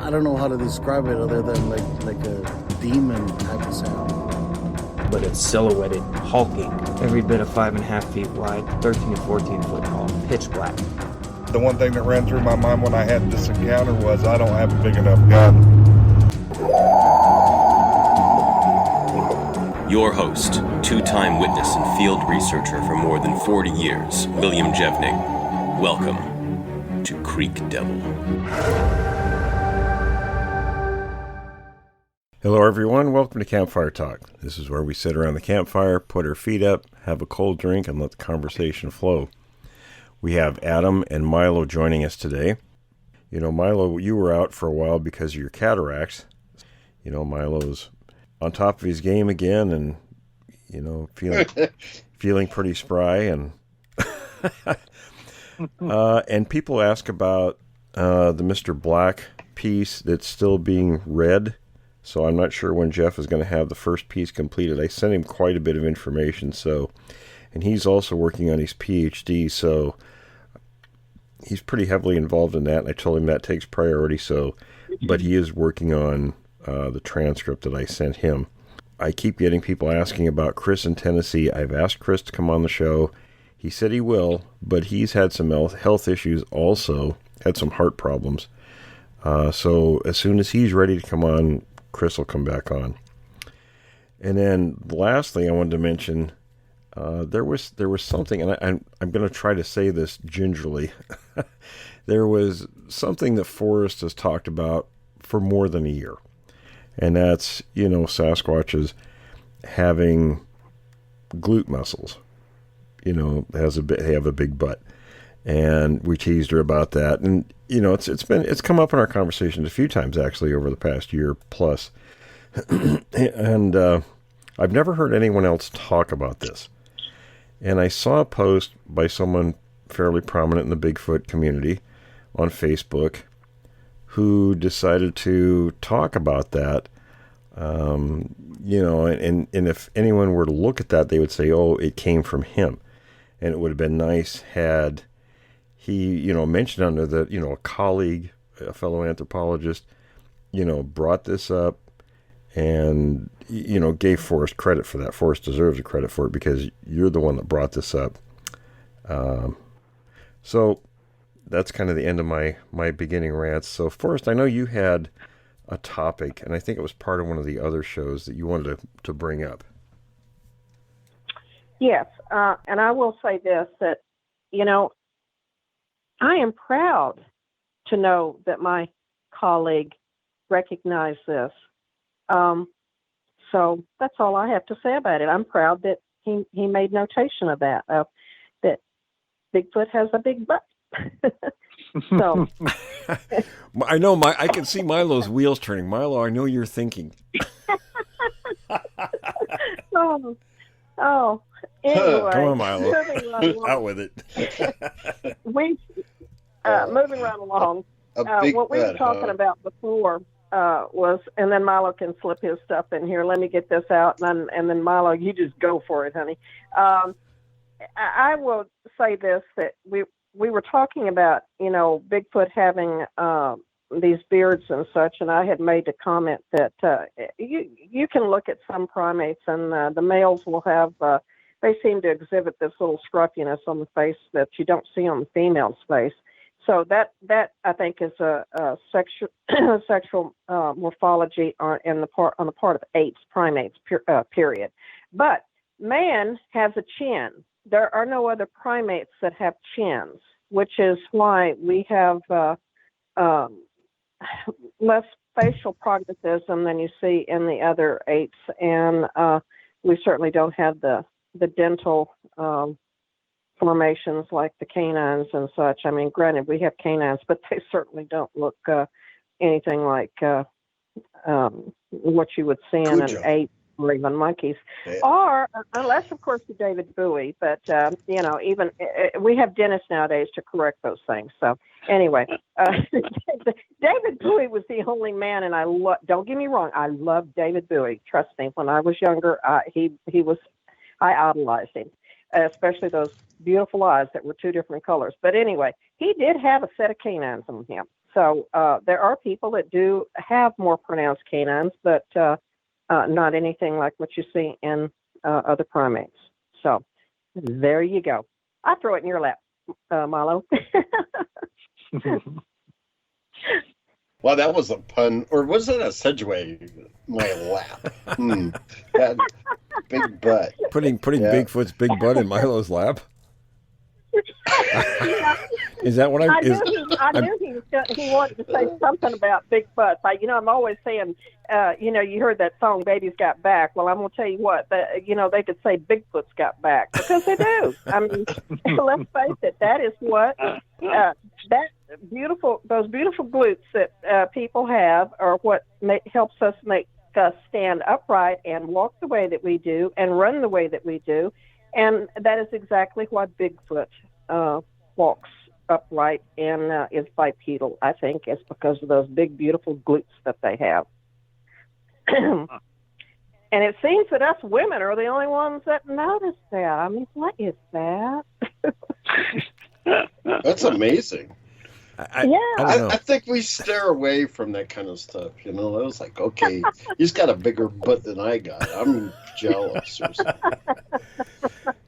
I don't know how to describe it other than like a demon type of sound. But it's silhouetted, hulking, every bit of 5.5 feet wide, 13 to 14 foot tall, pitch black. The one thing that ran through my mind when I had this encounter was I don't have a big enough gun. Your host, two-time witness and field researcher for more than 40 years, William Jevning. Welcome to Creek Devil. Hello everyone, welcome to Campfire Talk. This is where we sit around the campfire, put our feet up, have a cold drink, and let the conversation flow. We have Adam and Milo joining us today. You know, Milo, you were out for a while because of your cataracts. You know, Milo's on top of his game again and, you know, feeling pretty spry. And and people ask about the Mr. Black piece that's still being read. So I'm not sure when Jeff is going to have the first piece completed. I sent him quite a bit of information, and he's also working on his PhD, so he's pretty heavily involved in that. And I told him that takes priority, but he is working on the transcript that I sent him. I keep getting people asking about Chris in Tennessee. I've asked Chris to come on the show. He said he will, but he's had some health issues also, had some heart problems. So as soon as he's ready to come on, Chris will come back on. And then lastly, I wanted to mention there was something, and I'm going to try to say this gingerly. There was something that Forrest has talked about for more than a year, and that's, you know, Sasquatches having glute muscles. You know, they have a big butt, and we teased her about that. And you know, it's come up in our conversations a few times actually over the past year plus, and I've never heard anyone else talk about this. And I saw a post by someone fairly prominent in the Bigfoot community on Facebook who decided to talk about that. You know, and if anyone were to look at that, they would say, oh, it came from him. And it would have been nice had he, you know, mentioned under the, you know, a colleague, a fellow anthropologist, you know, brought this up and, you know, gave Forrest credit for that. Forrest deserves a credit for it because you're the one that brought this up. So that's kind of the end of my beginning rants. So Forrest, I know you had a topic, and I think it was part of one of the other shows that you wanted to bring up. Yes, and I will say this, that, you know, I am proud to know that my colleague recognized this. So that's all I have to say about it. I'm proud that he made notation of that, that Bigfoot has a big butt. So I know, I can see Milo's wheels turning. Milo, I know you're thinking. Oh, anyway. Come on, Milo. Out with it. Moving right along. What we were talking about before was, and then Milo can slip his stuff in here. Let me get this out, and then Milo, you just go for it, honey. I will say this, that we were talking about, you know, Bigfoot having these beards and such, and I had made a comment that you can look at some primates, and the males will have, they seem to exhibit this little scruffiness on the face that you don't see on the female's face. So that I think is a sexual morphology on the part of apes, primates, period. But man has a chin. There are no other primates that have chins, which is why we have less facial prognatism than you see in the other apes, and we certainly don't have the dental formations like the canines and such. I mean, granted, we have canines, but they certainly don't look anything like what you would see in an ape or even monkeys, or unless, of course, you're David Bowie. But you know, even we have dentists nowadays to correct those things. So anyway, David Bowie was the only man, and don't get me wrong, I loved David Bowie. Trust me, when I was younger, I idolized him. especially those beautiful eyes that were two different colors. But anyway, he did have a set of canines on him. So there are people that do have more pronounced canines, but not anything like what you see in other primates. So there you go. I throw it in your lap, Milo. Well, that was a pun, or was it a segue? My lap. That big butt. Putting Bigfoot's big butt in Milo's lap. Is that what I knew he wanted to say something about big butts. I'm always saying, you heard that song, "Baby's Got Back." Well, I'm gonna tell you what, they could say Bigfoot's got back because they do. I mean, let's face it, that is what those beautiful glutes that people have are what helps us make us stand upright and walk the way that we do and run the way that we do. And that is exactly why Bigfoot walks upright and is bipedal, I think. It's because of those big, beautiful glutes that they have. And it seems that us women are the only ones that notice that. I mean, what is that? That's amazing. I think we stare away from that kind of stuff. I was like, okay, he's got a bigger butt than I got. I'm jealous or something.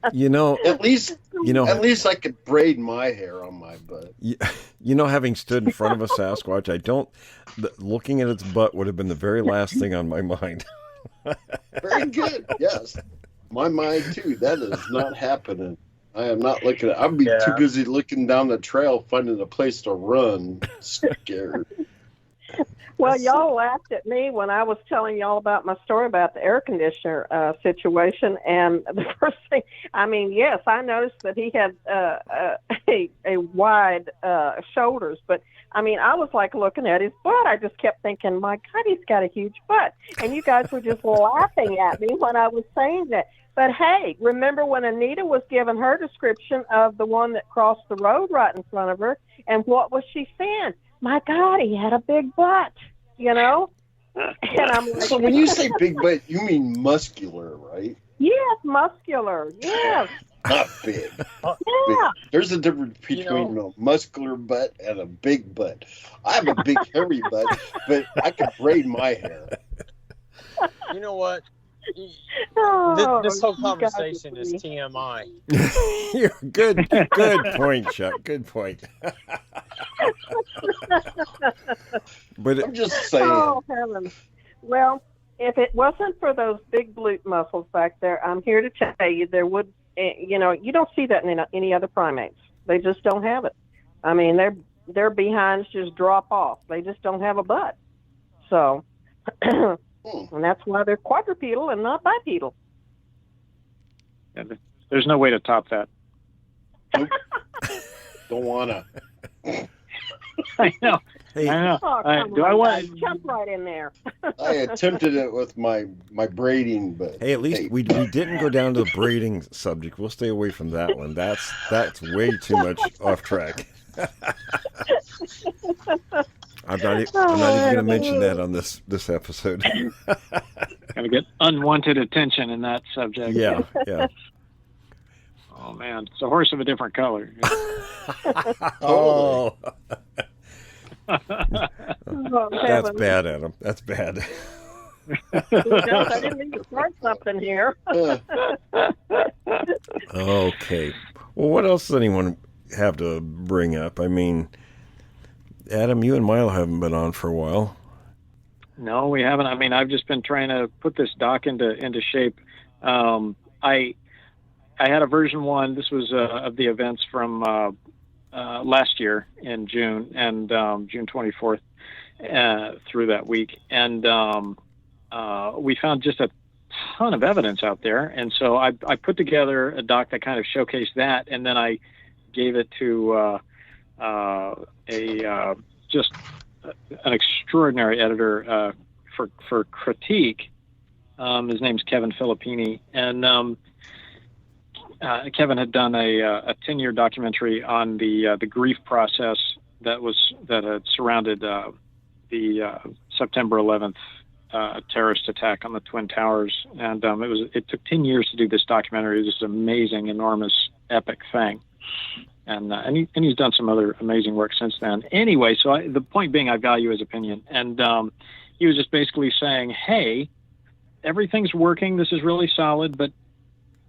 At least I could braid my hair on my butt. Having stood in front of a Sasquatch, looking at its butt would have been the very last thing on my mind. Very good. Yes. My mind too. That is not happening. I am not looking at. I'd be too busy looking down the trail, finding a place to run. Scared. Well, y'all laughed at me when I was telling y'all about my story about the air conditioner situation. And the first thing, yes, I noticed that he had a wide shoulders. But, I was like looking at his butt. I just kept thinking, my God, he's got a huge butt. And you guys were just laughing at me when I was saying that. But, hey, remember when Anita was giving her description of the one that crossed the road right in front of her? And what was she saying? My God, he had a big butt, And I'm like, so when you say big butt, you mean muscular, right? Yes, muscular. Yes. Not big. Yeah. Big. There's a difference between a muscular butt and a big butt. I have a big hairy butt, but I can braid my hair. You know what? This whole conversation is TMI. Good point, Chuck. Good point. But I'm just saying. Oh, heavens. Well, if it wasn't for those big glute muscles back there, I'm here to tell you there would, you don't see that in any other primates. They just don't have it. Their behinds just drop off. They just don't have a butt. So, and that's why they're quadrupedal and not bipedal. Yeah, there's no way to top that. Nope. Don't wanna. I know. Hey, I know. Oh, I want to jump right in there? I attempted it with my braiding, but hey, at least we didn't go down to the braiding subject. We'll stay away from that one. That's way too much off track. I'm not even going to mention that on this episode. Gonna get unwanted attention in that subject. Yeah. Oh man, it's a horse of a different color. Oh. That's bad, Adam. That's bad. I didn't mean to start something here. Okay. Well, what else does anyone have to bring up? Adam, you and Milo haven't been on for a while. No, we haven't. I've just been trying to put this doc into shape. I had a version 1. This was of the events from last year in June and June 24th through that week. And we found just a ton of evidence out there. And so I put together a doc that kind of showcased that. And then I gave it to just an extraordinary editor for critique. His name's Kevin Filippini. And Kevin had done a 10-year documentary on the grief process that had surrounded the September 11th terrorist attack on the Twin Towers, and it took 10 years to do this documentary. It was this amazing, enormous, epic thing, and he's done some other amazing work since then. Anyway, so the point being, I value his opinion, and he was just basically saying, hey, everything's working. This is really solid, but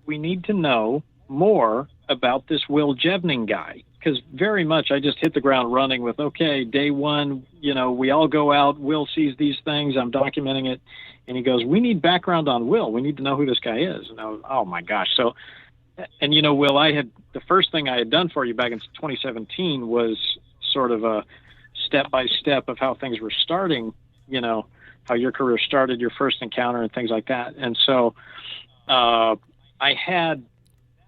we need to know more about this Will Jevning guy, because very much I just hit the ground running with, okay, day one, we all go out, Will sees these things, I'm documenting it, and he goes, we need background on Will, we need to know who this guy is. And I was, oh my gosh. So, and Will, the first thing I had done for you back in 2017 was sort of a step-by-step of how things were starting, how your career started, your first encounter and things like that. And so I had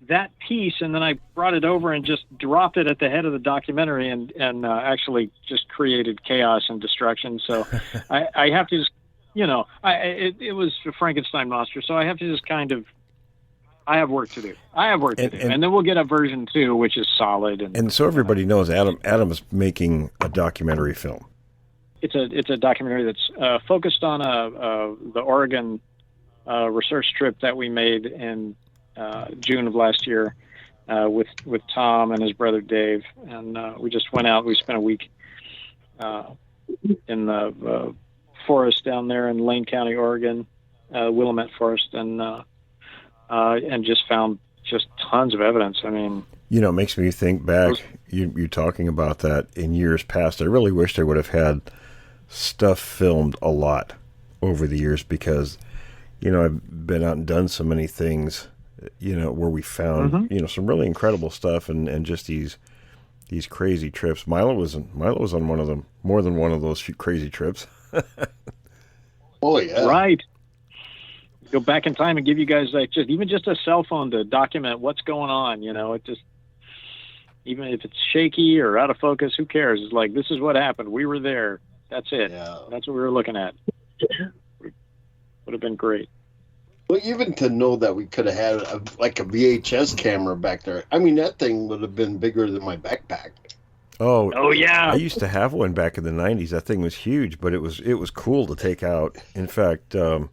that piece, and then I brought it over and just dropped it at the head of the documentary and actually just created chaos and destruction. So I have to just, it was a Frankenstein monster. So I have to just I have work to do. And then we'll get a version 2, which is solid. And so everybody knows Adam is making a documentary film. It's a documentary that's focused on the Oregon research trip that we made in June of last year with Tom and his brother Dave, and we just went out. We spent a week in the forest down there in Lane County, Oregon, Willamette Forest, and just found just tons of evidence. I mean, it makes me think back. You talking about that in years past. I really wished I would have had stuff filmed a lot over the years, because I've been out and done so many things, where we found some really incredible stuff, and just these crazy trips. Milo was on one of them, more than one of those crazy trips. Oh yeah, right. Go back in time and give you guys even just a cell phone to document what's going on. It just, even if it's shaky or out of focus, who cares? It's like, this is what happened. We were there. That's it. Yeah. That's what we were looking at. Would have been great. Well, even to know that we could have had a VHS camera back there. I mean, that thing would have been bigger than my backpack. Oh yeah. I used to have one back in the 90s. That thing was huge, but it was cool to take out. In fact, there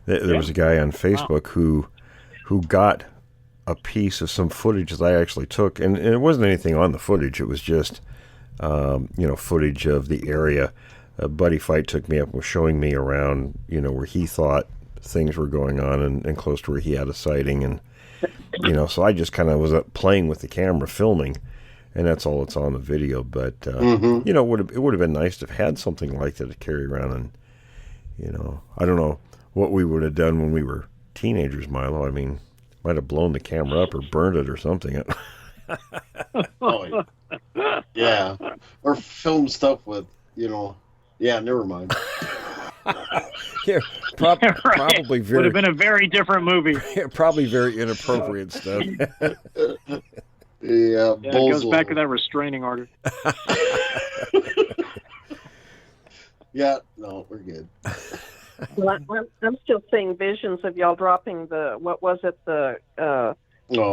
was a guy on Facebook who got a piece of some footage that I actually took, and it wasn't anything on the footage. It was just footage of the area. Buddy Fight took me up and was showing me around, where he thought things were going on, and close to where he had a sighting. And, so I just kind of was up playing with the camera, filming, and that's all that's on the video. But, it would have been nice to have had something like that to carry around. And, I don't know what we would have done when we were teenagers, Milo. I mean, might have blown the camera up or burned it or something. Oh, yeah. Or film stuff with, yeah, never mind. Yeah, probably very. Would have been a very different movie. Probably very inappropriate stuff. Yeah, it goes back to that restraining order. Yeah, no, we're good. Well, I'm still seeing visions of y'all dropping oh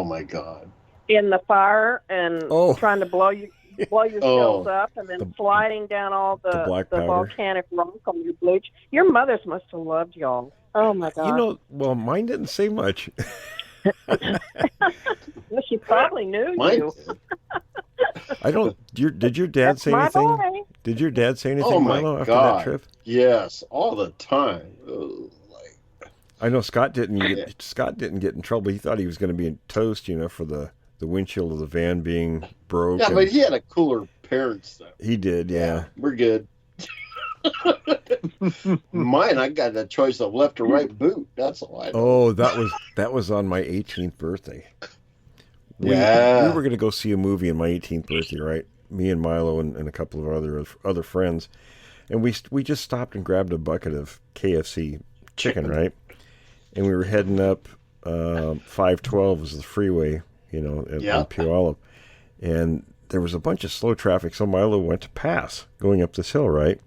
my God. in the fire and trying to blow yourselves up, and then sliding down all the volcanic rock on your bleach. Your mothers must have loved y'all. Oh my God. Well, mine didn't say much. Well, she probably knew you. I don't. Did your dad say anything? Boy. Did your dad say anything, Milo, after that trip? Yes, all the time. I know Scott didn't get in trouble. He thought he was going to be in toast, for the windshield of the van being broke. Yeah, but he had a cooler parents though. He did, yeah. We're good. Mine, I got a choice of left or right boot. That's all I know. Oh, that was on my 18th birthday. We were going to go see a movie on my 18th birthday, right? Me and Milo and a couple of other friends, and we just stopped and grabbed a bucket of KFC chicken, right? And we were heading up 512 was the freeway, in Puyallup, and there was a bunch of slow traffic, so Milo went to pass going up this hill, right?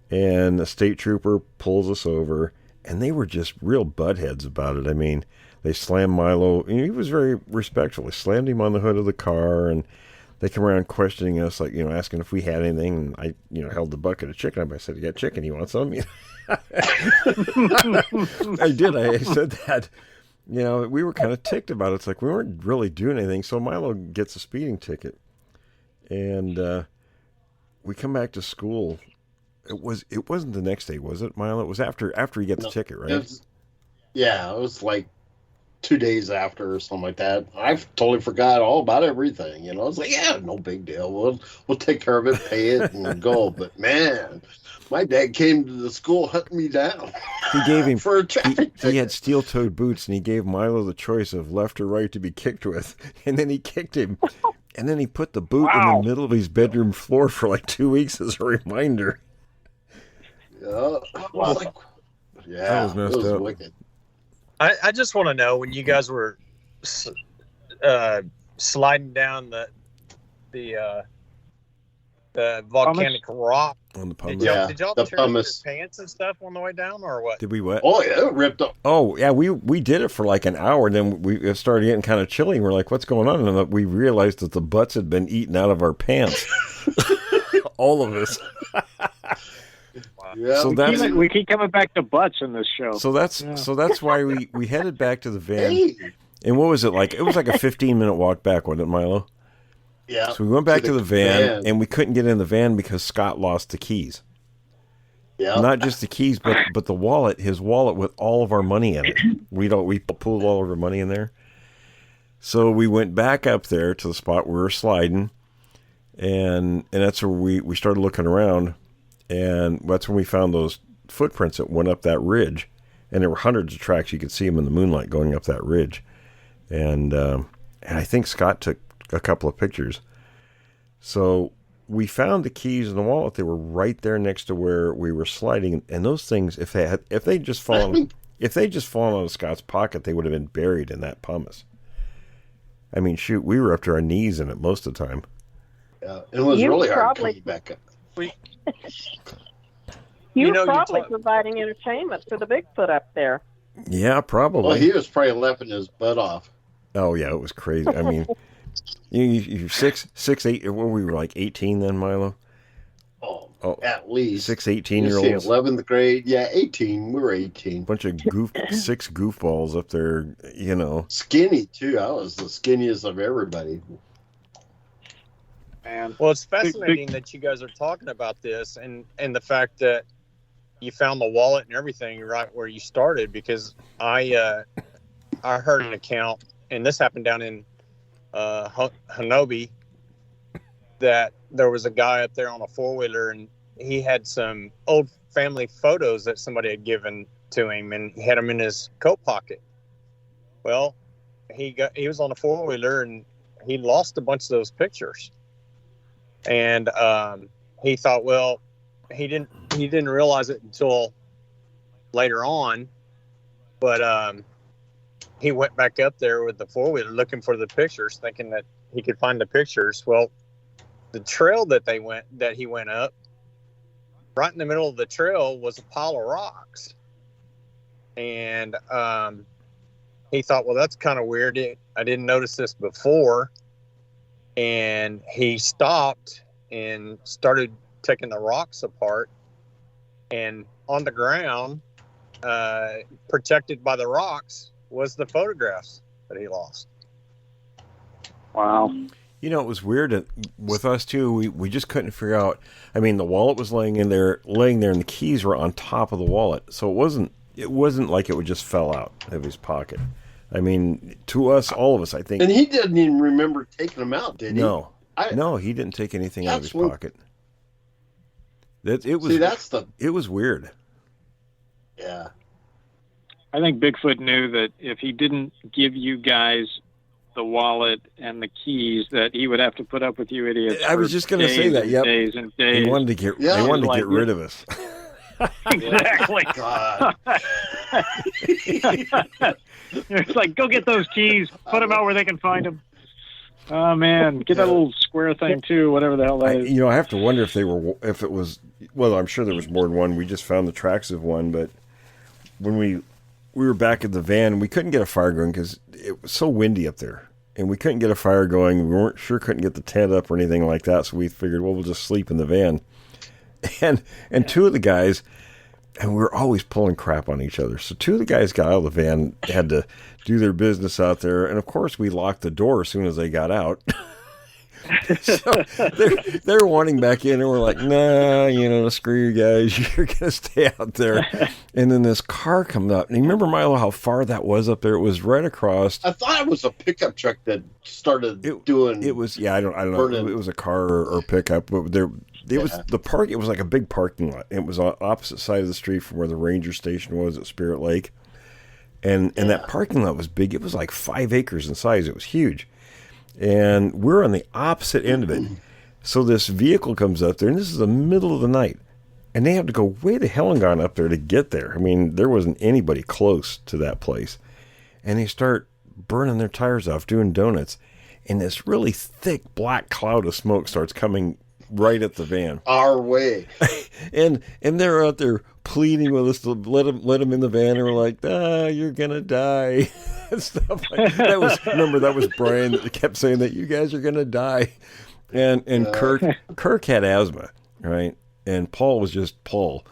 And the state trooper pulls us over, and they were just real buttheads about it. I mean, they slammed Milo, and he was very respectful. They slammed him on the hood of the car, and they come around questioning us, like, asking if we had anything. And I, held the bucket of chicken up. I said, "You got chicken? You want some?" I did. I said that. We were kind of ticked about it. It's like we weren't really doing anything. So Milo gets a speeding ticket, and we come back to school. It wasn't the next day, was it, Milo? It was after you get the ticket, right? It was like 2 days after or something like that. I totally forgot all about everything. It's like, yeah, no big deal. We'll take care of it, pay it, and go. But man, my dad came to the school hunting me down. He gave him for a traffic ticket. He had steel-toed boots, and he gave Milo the choice of left or right to be kicked with, and then he kicked him. And then he put the boot in the middle of his bedroom floor for like 2 weeks as a reminder. Yeah, that was messed up. Wicked. I just want to know, when you guys were sliding down the volcanic rock on the pumice. Did y'all tear up your pants and stuff on the way down, or what? Did we what? Oh yeah, it ripped up. Oh yeah, we did it for like an hour, and then we started getting kind of chilly. And we're like, "What's going on?" And we realized that the butts had been eaten out of our pants. All of us. Yeah, so we keep coming back to butts in this show. So that's why we headed back to the van. Hey. And what was it like? It was like a 15-minute walk back, wasn't it, Milo? Yeah. So we went back to the van, and we couldn't get in the van because Scott lost the keys. Yeah. Not just the keys, but the wallet, his wallet with all of our money in it. We pulled all of our money in there. So we went back up there to the spot where we were sliding, and that's where we started looking around. And that's when we found those footprints that went up that ridge. And there were hundreds of tracks. You could see them in the moonlight going up that ridge. And I think Scott took a couple of pictures. So we found the keys in the wallet. They were right there next to where we were sliding. And those things, if they just fallen out of Scott's pocket, they would have been buried in that pumice. I mean, shoot, we were up to our knees in it most of the time. Yeah, it was really hard coming back up. You were probably providing entertainment for the Bigfoot up there. Yeah, probably. Well, he was probably laughing his butt off. Oh yeah, it was crazy. I mean, you're 6'8". We were like 18 then, Milo. Oh, at least 6 18-year-olds. 11th grade, yeah, 18. We were 18. Bunch of six goofballs up there, Skinny too. I was the skinniest of everybody. Well, it's fascinating that you guys are talking about this and the fact that you found the wallet and everything right where you started, because I heard an account, and this happened down in Hanobi, that there was a guy up there on a four-wheeler, and he had some old family photos that somebody had given to him, and he had them in his coat pocket. Well, he was on a four-wheeler, and he lost a bunch of those pictures. And he thought, well, he didn't realize it until later on, but he went back up there with the four-wheeler looking for the pictures, thinking that he could find the pictures. Well, the trail that he went up, right in the middle of the trail was a pile of rocks, and he thought, well, that's kind of weird. I didn't notice this before. And he stopped and started taking the rocks apart. And on the ground, protected by the rocks, was the photographs that he lost. Wow. It was weird with us too. We just couldn't figure out. I mean, the wallet was laying there, and the keys were on top of the wallet. So it wasn't like it would just fell out of his pocket. I mean, to us, all of us, I think. And he didn't even remember taking them out, did he? No, he didn't take anything out of his pocket. It was weird. Yeah. I think Bigfoot knew that if he didn't give you guys the wallet and the keys, that he would have to put up with you idiots. I was just going to say that. Yep. Days and days. They wanted to get rid of us. Exactly. God. It's like, go get those keys, put them out where they can find them. Oh man, get that little square thing too, whatever the hell that is. I have to wonder if it was. Well, I'm sure there was more than one. We just found the tracks of one, but when we were back at the van, we couldn't get a fire going because it was so windy up there, and we couldn't get a fire going. We couldn't get the tent up or anything like that. So we figured, well, we'll just sleep in the van. And two of the guys, and we were always pulling crap on each other. So two of the guys got out of the van, had to do their business out there. And of course, we locked the door as soon as they got out. So they're wanting back in, and we're like, nah, screw you guys. You're going to stay out there. And then this car comes up. And you remember, Milo, how far that was up there? It was right across. I thought it was a pickup truck that started doing. It was, I don't know. It was a car or pickup. But it was the park. It was like a big parking lot. It was on the opposite side of the street from where the ranger station was at Spirit Lake. And that parking lot was big. It was like 5 acres in size. It was huge. And we're on the opposite end of it. So this vehicle comes up there, and this is the middle of the night. And they have to go way the hell and gone up there to get there. I mean, there wasn't anybody close to that place. And they start burning their tires off, doing donuts. And this really thick black cloud of smoke starts coming right at the van. Our way. and they're out there pleading with us to let them in the van, and we're like, you're gonna die. And stuff like that. That was Brian that kept saying that you guys are gonna die. And Kirk had asthma, right? And Paul was just Paul.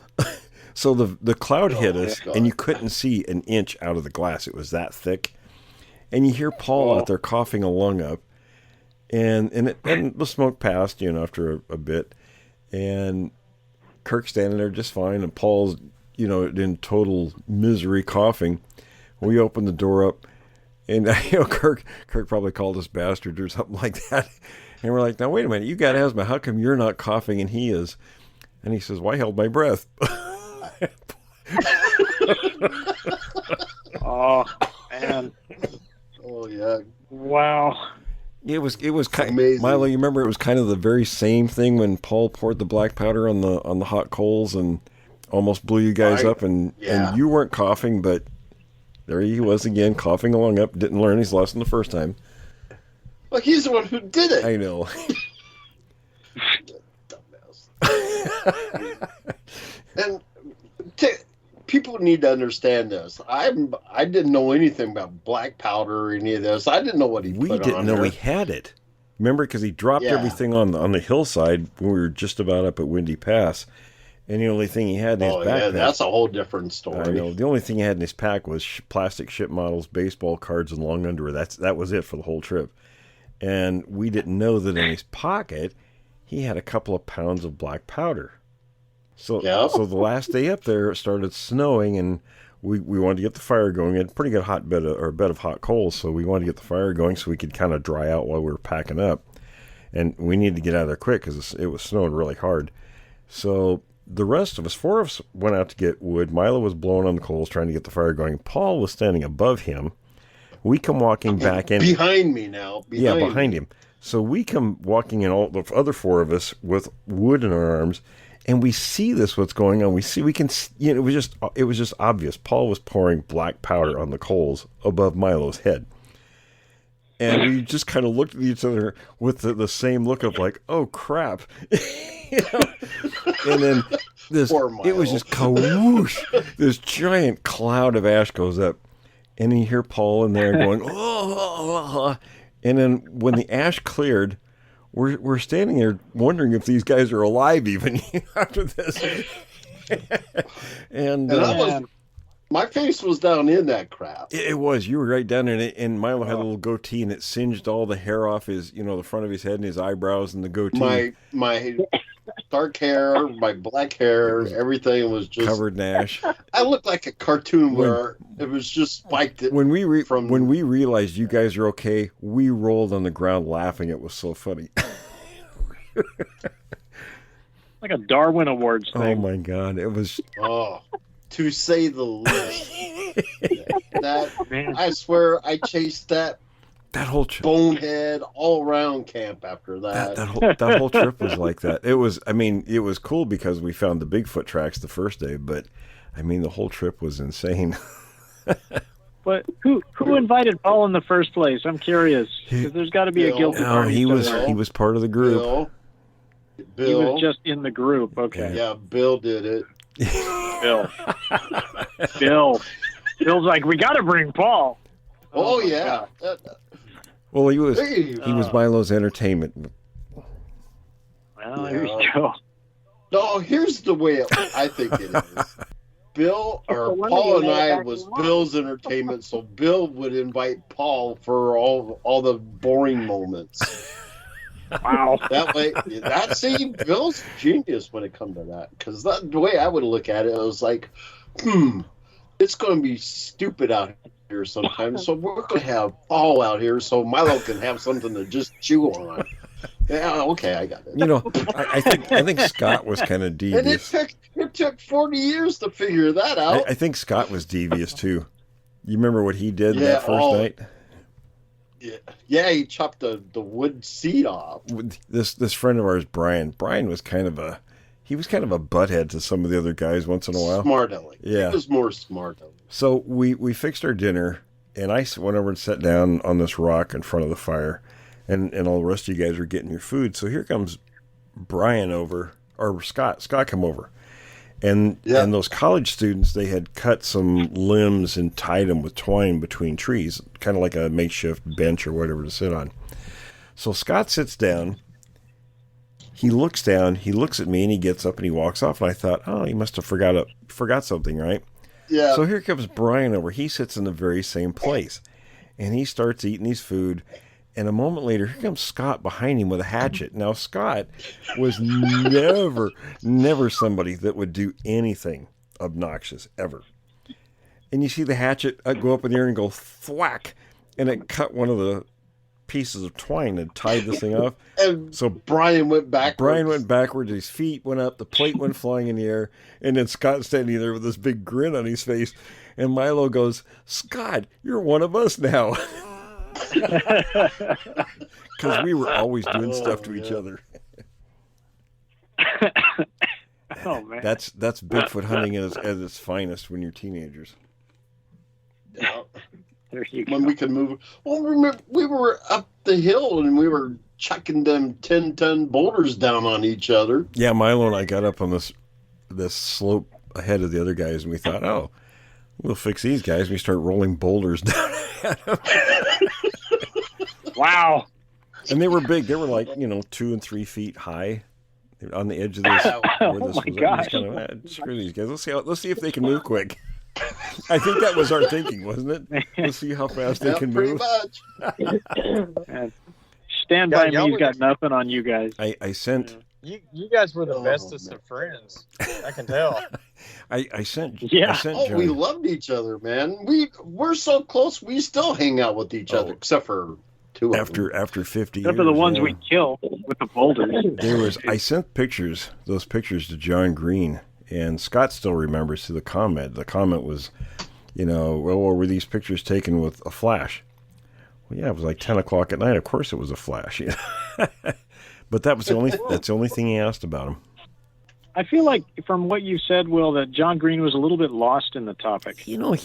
So the cloud hit us, and you couldn't see an inch out of the glass. It was that thick. And you hear Paul out there coughing a lung up. And the smoke passed, after a bit, and Kirk's standing there just fine, and Paul's, in total misery, coughing. We opened the door up, and Kirk probably called us bastards or something like that. And we're like, now wait a minute, you got asthma. How come you're not coughing and he is? And he says, well, I held my breath. Oh man! Oh yeah! Wow. It was kind amazing. Milo, you remember it was kind of the very same thing when Paul poured the black powder on the hot coals and almost blew you guys up, and you weren't coughing, but there he was again, coughing along up. Didn't learn his lesson the first time. Well, he's the one who did it. I know. Dumbass. And people need to understand this. I didn't know anything about black powder or any of this. I didn't know what he put on. We didn't know he had it. Remember, because he dropped everything on the hillside when we were just about up at Windy Pass, and the only thing he had in his backpack. Yeah, that's a whole different story. I know. The only thing he had in his pack was plastic ship models, baseball cards, and long underwear. That was it for the whole trip. And we didn't know that in his pocket he had a couple of pounds of black powder. So the last day up there, it started snowing, and we wanted to get the fire going. We had a pretty good bed of hot coals, so we wanted to get the fire going so we could kind of dry out while we were packing up. And we needed to get out of there quick because it was snowing really hard. So the rest of us, 4 of us, went out to get wood. Milo was blowing on the coals trying to get the fire going. Paul was standing above him. We come walking back in. Behind me now. Behind him. So we come walking in, all the other 4 of us with wood in our arms. And we see what's going on. It was just obvious. Paul was pouring black powder on the coals above Milo's head. And we just kind of looked at each other with the same look of like, oh crap. And then it was just kawoosh. This giant cloud of ash goes up. And you hear Paul in there going, oh. And then when the ash cleared, We're standing there wondering if these guys are alive even after this. and my face was down in that crap. It was. You were right down in it, and Milo had a little goatee, and it singed all the hair off his, the front of his head and his eyebrows and the goatee. My dark hair, my black hair, everything was just covered in ash. I looked like a cartoon where it was just spiked. When we realized you guys are okay, we rolled on the ground laughing. It was so funny. Like a Darwin Awards thing. Oh my God, it was. Oh, to say the least. I swear, I chased that whole trip, bonehead all around camp after that. That whole trip was like that. It was. I mean, it was cool because we found the Bigfoot tracks the first day, but I mean, the whole trip was insane. But who invited Paul in the first place? I'm curious because there's got to be a guilty party. He was part of the group. Bill. He was just in the group. Okay. Yeah, Bill did it. Bill's like, we got to bring Paul. Oh yeah. Well, he was Milo's entertainment. Well, there you go. No, here's the way I think it is. Paul and I was Bill's entertainment, so Bill would invite Paul for all the boring moments. Wow. That way, Bill's genius when it comes to that. Because the way I would look at it, it was like, it's going to be stupid out here sometimes, so we're going to have Paul out here so Milo can have something to just chew on. Yeah, okay, I got it. I think Scott was kind of devious. And it took 40 years to figure that out. I think Scott was devious too. You remember what he did that first night? Yeah, he chopped the wood seat off. This friend of ours, Brian. Brian was kind of a butthead to some of the other guys once in a while. Smart aleck. Yeah, he was more smart aleck. So we fixed our dinner, and I went over and sat down on this rock in front of the fire, and all the rest of you guys are getting your food. So here comes Brian over, or Scott. Scott come over. And those college students, they had cut some limbs and tied them with twine between trees, kind of like a makeshift bench or whatever to sit on. So Scott sits down. He looks down. He looks at me, and he gets up and he walks off. And I thought, oh, he must have forgot something, right? Yeah. So here comes Brian over. He sits in the very same place, and he starts eating his food. And a moment later, here comes Scott behind him with a hatchet. Now, Scott was never somebody that would do anything obnoxious, ever. And you see the hatchet go up in the air and go thwack, and it cut one of the pieces of twine and tied this thing off. And so Brian went backwards. His feet went up. The plate went flying in the air. And then Scott's standing there with this big grin on his face. And Milo goes, "Scott, you're one of us now." Because we were always doing stuff to each other. Oh man, that's Bigfoot hunting at its finest when you're teenagers. Yeah. There you go. When we could move. Well, remember we were up the hill and we were chucking them 10-ton boulders down on each other. Yeah, Milo and I got up on this slope ahead of the other guys, and we thought, oh, we'll fix these guys. And we start rolling boulders down at them. Wow. And they were big. They were like, 2 and 3 feet high. They were on the edge of this. Oh my gosh. Screw these guys. Let's see if they can move quick. I think that was our thinking, wasn't it? Let's see how fast they can move. Pretty much. Stand by me's got nothing on you guys. I sent. You guys were the bestest of friends. I can tell. I sent. Yeah. I sent John. We loved each other, man. We're so close. We still hang out with each other, except for two of them. After 50 except years. for the ones we kill with the boulders. I sent those pictures to John Green, and Scott still remembers the comment. The comment was, were these pictures taken with a flash? Well, yeah, it was like 10 o'clock at night. Of course it was a flash. But that's the only thing he asked about him. I feel like from what you said, Will, that John Green was a little bit lost in the topic. He would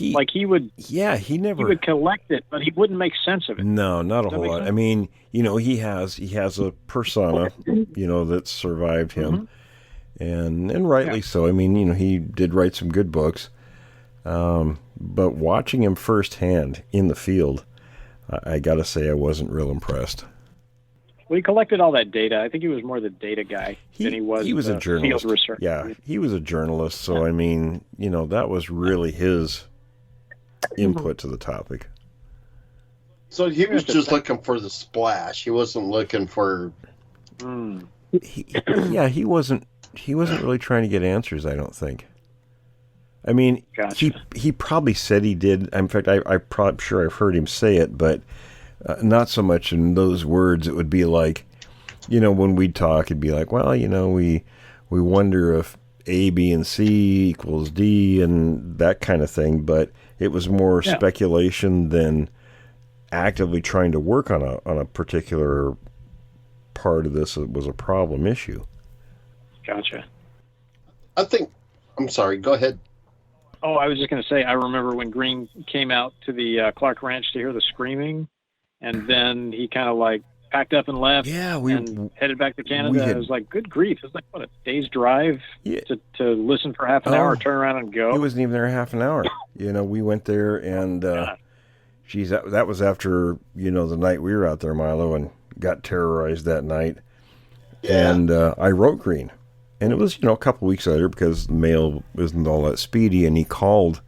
collect it, but he wouldn't make sense of it. No, not a whole lot. Sense? I mean, he has a persona, that survived him, and rightly so. I mean, he did write some good books, but watching him firsthand in the field, I got to say I wasn't real impressed. Well, he collected all that data. I think he was more the data guy than he was. He was a journalist. Field research. Yeah, he was a journalist. So I mean, that was really his input to the topic. So he was just looking for the splash. He wasn't looking for. He wasn't really trying to get answers. I don't think. I mean, gotcha. he probably said he did. In fact, I'm sure I've heard him say it, but. Not so much in those words. It would be like, when we'd talk, it'd be like, well, we wonder if A, B, and C equals D and that kind of thing. But it was more speculation than actively trying to work on a particular part of this. It was a problem issue. Gotcha. I'm sorry, go ahead. Oh, I was just going to say, I remember when Green came out to the Clark Ranch to hear the screaming. And then he kind of packed up and left. Yeah, and headed back to Canada. I was like, good grief! It was like what, a day's drive to listen for half an hour, turn around and go. He wasn't even there half an hour. We went there and geez, that was after, the night we were out there, Milo, and got terrorized that night. Yeah. And I wrote Green. And it was, a couple weeks later because the mail isn't all that speedy. And he called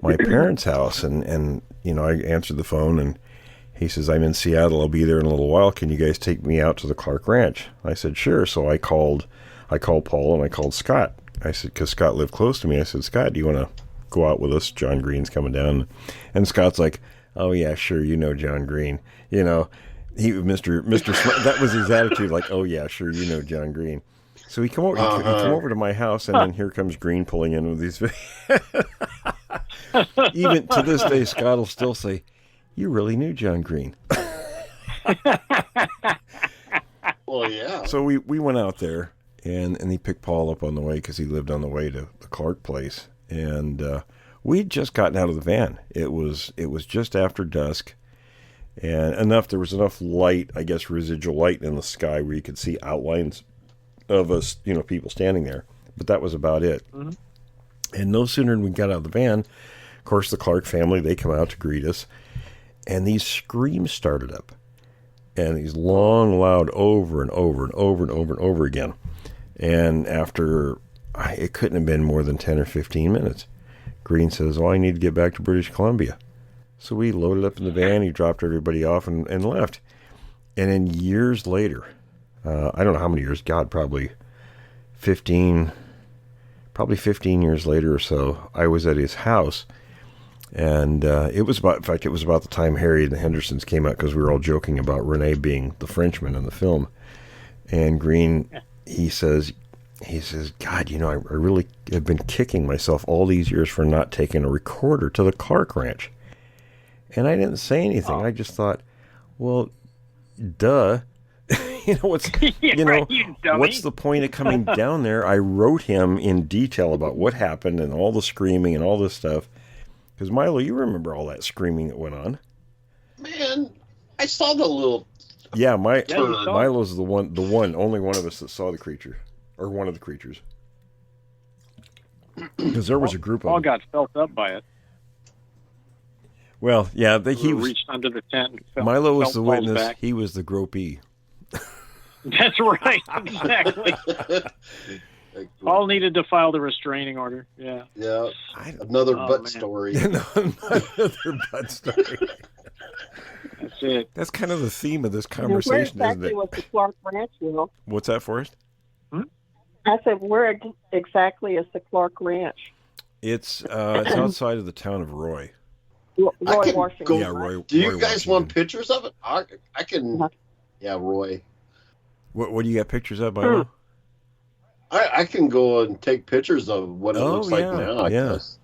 my parents' house. And I answered the phone. And he says, I'm in Seattle. I'll be there in a little while. Can you guys take me out to the Clark Ranch? I said, sure. So I called Paul and I called Scott. I said, because Scott lived close to me. I said, Scott, do you want to go out with us? John Green's coming down. And Scott's like, oh yeah, sure. John Green, he, Mr. that was his attitude. Like, oh yeah, sure. John Green. So he come over to my house, and then here comes Green pulling in with these. Even to this day, Scott will still say, you really knew John Green. Well, yeah. So we went out there, and he picked Paul up on the way because he lived on the way to the Clark place. And we'd just gotten out of the van. It was just after dusk, and there was enough light, I guess residual light in the sky where you could see outlines of us, people standing there. But that was about it. Mm-hmm. And no sooner than we got out of the van, of course, the Clark family, they come out to greet us, and these screams started up, and these long, loud, over and over and over and over and over again. And after, it couldn't have been more than 10 or 15 minutes, Green says, I need to get back to British Columbia. So we loaded up in the van, he dropped everybody off and left. And then years later, I don't know how many years, God, probably 15 years later or so, I was at his house. And it was about the time Harry and the Hendersons came out, because we were all joking about Rene being the Frenchman in the film. And Green, he says, God, I really have been kicking myself all these years for not taking a recorder to the Clark Ranch. And I didn't say anything. I just thought, well, duh. What's the point of coming down there? I wrote him in detail about what happened and all the screaming and all this stuff. Because Milo, you remember all that screaming that went on. Man, I saw the little... Yeah, Milo's the only one of us that saw the creature. Or one of the creatures. Because there was a group of all them. got felt up by it. Well, yeah, he reached under the tent. And Milo was the witness. Back. He was the gropee. That's right, exactly. Paul needed to file the restraining order. Yeah. Yeah. Another butt story. Another butt story. That's it. That's kind of the theme of this conversation, isn't it? Where exactly was the Clark Ranch, Will? What's that, Forrest? I said, where exactly is the Clark Ranch? It's outside of the town of Roy. Roy, Washington. Roy. Do you Roy, guys Washington. want pictures of it? I can. Yeah, Roy. What do you got pictures of, Milo? I can go and take pictures of what it looks like now. I guess.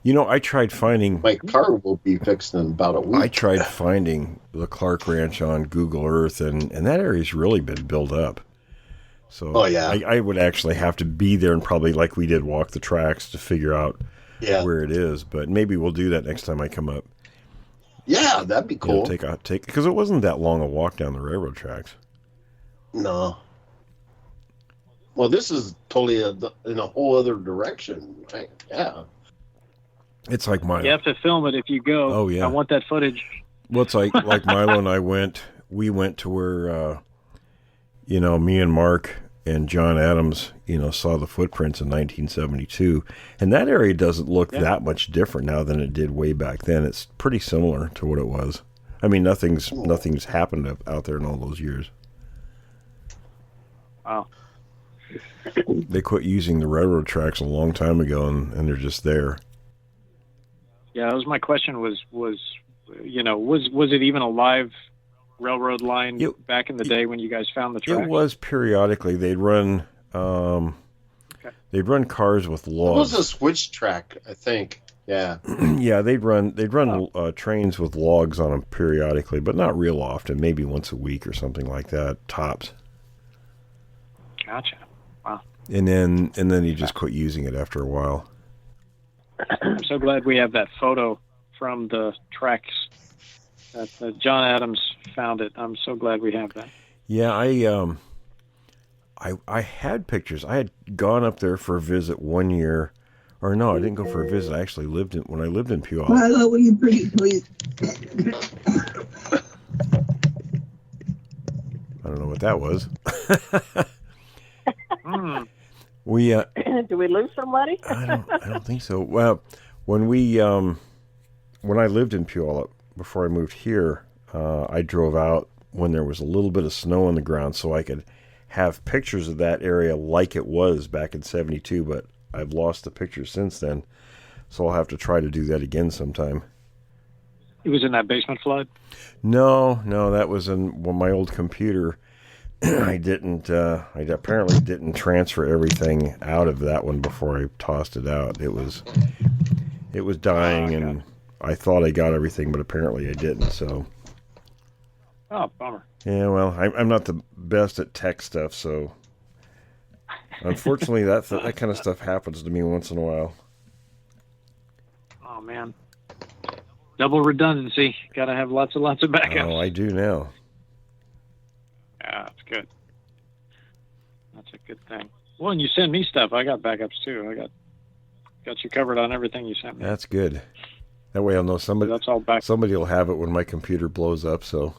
I tried finding... My car will be fixed in about a week. I tried finding the Clark Ranch on Google Earth, and that area's really been built up. So I would actually have to be there and probably, like we did, walk the tracks to figure out where it is. But maybe we'll do that next time I come up. Yeah, that'd be cool. Take because it wasn't that long a walk down the railroad tracks. No. Well, this is totally in a whole other direction. Right? Yeah. It's like Milo. You have to film it if you go. Oh, yeah. I want that footage. Well, it's like Milo and I went. We went to where, me and Mark and John Adams, saw the footprints in 1972. And that area doesn't look that much different now than it did way back then. It's pretty similar to what it was. I mean, nothing's happened out there in all those years. Wow. They quit using the railroad tracks a long time ago, and they're just there. Yeah, that was my question. Was it even a live railroad line back in the day when you guys found the tracks? It was periodically. They'd run cars with logs. It was a switch track, I think. Yeah. Yeah, they'd run trains with logs on them periodically, but not real often. Maybe once a week or something like that, tops. Gotcha. Wow. And then he just quit using it after a while. I'm so glad we have that photo from the tracks that John Adams found it. I'm so glad we have that. Yeah, I had pictures. I had gone up there for a visit one year Or no, I didn't go for a visit. I actually when I lived in Puyallup. Milo, will you bring it, please? I don't know what that was. We Did we lose somebody? I don't think so. Well, when I lived in Puyallup before I moved here, I drove out when there was a little bit of snow on the ground, so I could have pictures of that area like it was back in '72. But I've lost the pictures since then, so I'll have to try to do that again sometime. It was in that basement flood? No, that was in my old computer. I apparently didn't transfer everything out of that one before I tossed it out. It was dying, and I thought I got everything, but apparently I didn't. So. Oh, bummer. Yeah, well, I'm not the best at tech stuff, so unfortunately that kind of stuff happens to me once in a while. Oh man, double redundancy. Got to have lots of backups. Oh, I do now. Yeah, that's good. That's a good thing. Well, and you send me stuff. I got backups too. I got you covered on everything you sent me. That's good. That way I'll know somebody. That's all back. Somebody will have it when my computer blows up. So.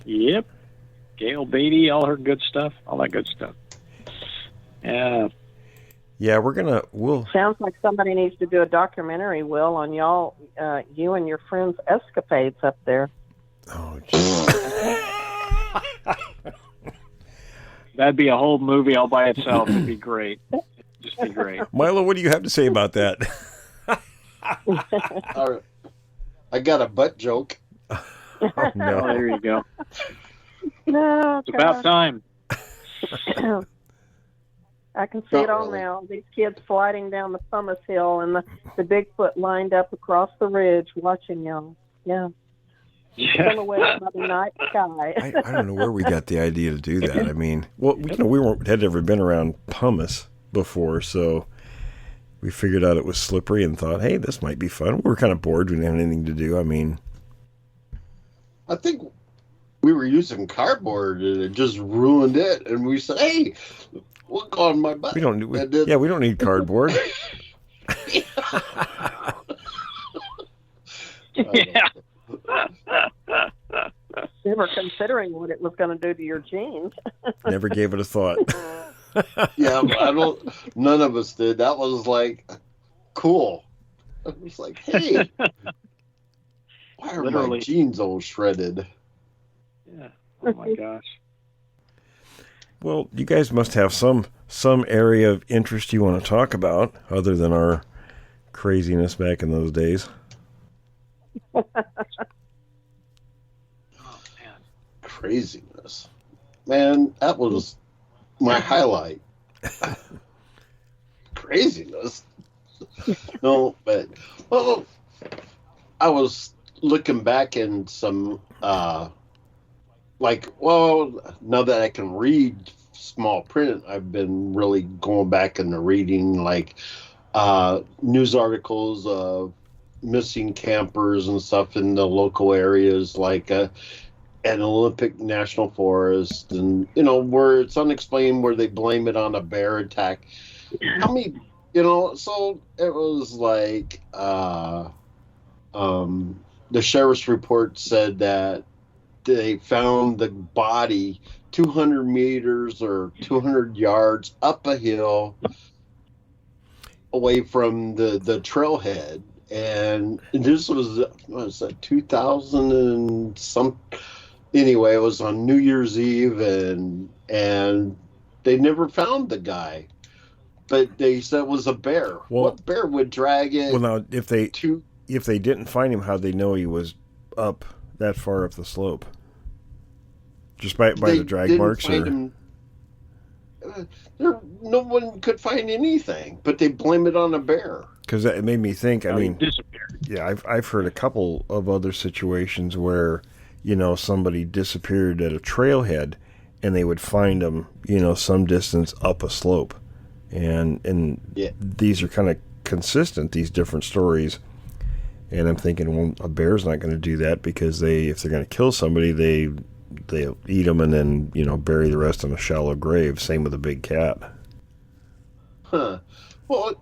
Yep. Gail Beatty, all her good stuff, all that good stuff. Yeah. Yeah, Sounds like somebody needs to do a documentary, Will, on y'all, you and your friends' escapades up there. Oh, geez. That'd be a whole movie all by itself. It'd be great. Just be great. Milo, what do you have to say about that? I got a butt joke. Oh, no. Oh, there you go. No, it's about time. I can see it all now. These kids sliding down the pumice hill and the Bigfoot lined up across the ridge watching y'all. Yeah. Silhouette by the night sky. I don't know where we got the idea to do that. I mean, well, we had never been around pumice before, so we figured out it was slippery and thought, hey, this might be fun. We were kind of bored. We didn't have anything to do. I mean, I think we were using cardboard and it just ruined it. And we said, hey, look on my butt. We don't need cardboard. Yeah. They were considering what it was going to do to your jeans. Never gave it a thought. Yeah, none of us did. That was like, cool. I was like, hey, why are my jeans all shredded? Yeah. Oh my gosh. Well, you guys must have some area of interest you want to talk about other than our craziness back in those days. Oh, man. Craziness. Man, that was my highlight. Craziness. No, but, well, I was looking back in some, now that I can read small print, I've been really going back into reading, news articles of missing campers and stuff in the local areas, like an Olympic National Forest, and where it's unexplained, where they blame it on a bear attack. I mean, so it was like the sheriff's report said that they found the body 200 meters or 200 yards up a hill away from the trailhead. And this was 2000 and some. Anyway, it was on New Year's Eve, and they never found the guy, but they said it was a bear. Well, what bear would drag it? Well, now if they didn't find him, how'd they know he was up that far up the slope? Just by the drag marks, or no one could find anything, but they blame it on a bear. Because it made me think. I mean, yeah, I've heard a couple of other situations where somebody disappeared at a trailhead, and they would find them some distance up a slope, and these are kind of consistent, these different stories. And I'm thinking, well, a bear's not going to do that, because if they're going to kill somebody, they they'll eat them and then bury the rest in a shallow grave. Same with a big cat. Huh. Well,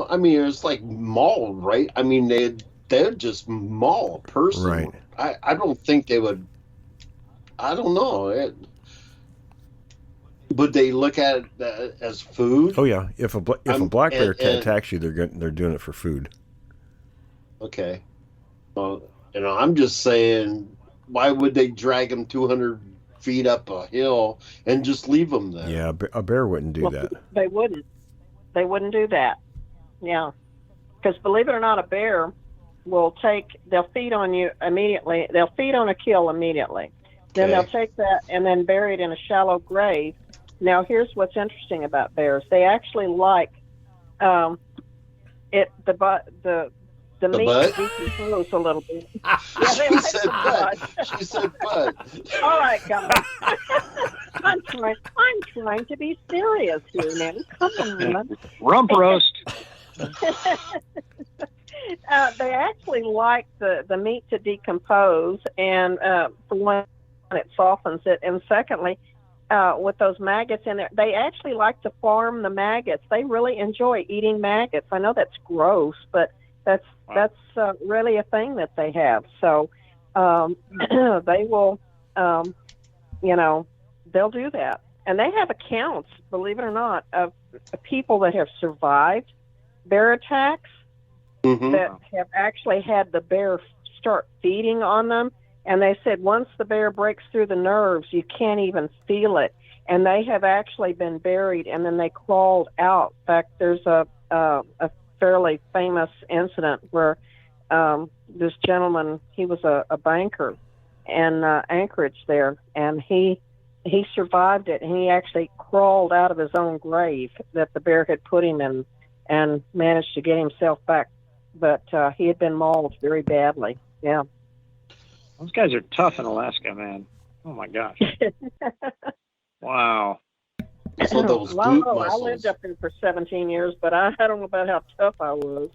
I mean, it's like mauled, right? I mean, they'd just maul a person. Right. I don't think they would. I don't know. Would they look at it as food? Oh yeah. If a black bear attacks you, they're doing it for food. Okay. Well, I'm just saying, why would they drag them 200 feet up a hill and just leave them there? Yeah, a bear wouldn't do that. They wouldn't. They wouldn't do that. Yeah. Because believe it or not, a bear they'll feed on you immediately. They'll feed on a kill immediately. Then they'll take that and then bury it in a shallow grave. Now, here's what's interesting about bears. They actually like the meat to decompose a little bit. Yeah, she said butt. She said butt. All right, guys. I'm trying to be serious here now. Come on. Rump roast. They actually like the meat to decompose, and for one, it softens it, and secondly, with those maggots in there, they actually like to farm the maggots. They really enjoy eating maggots. I know that's gross, but that's really a thing that they have. So they will, they'll do that. And they have accounts, believe it or not, of people that have survived bear attacks that have actually had the bear start feeding on them. And they said once the bear breaks through the nerves, you can't even feel it. And they have actually been buried, and then they crawled out. In fact, there's a fairly famous incident where this gentleman, he was a banker in Anchorage there, and he survived it, and he actually crawled out of his own grave that the bear had put him in and managed to get himself back. But he had been mauled very badly. Yeah. Those guys are tough in Alaska, man. Oh, my gosh. Wow. So those glute muscles. I lived up there for 17 years, but I don't know about how tough I was.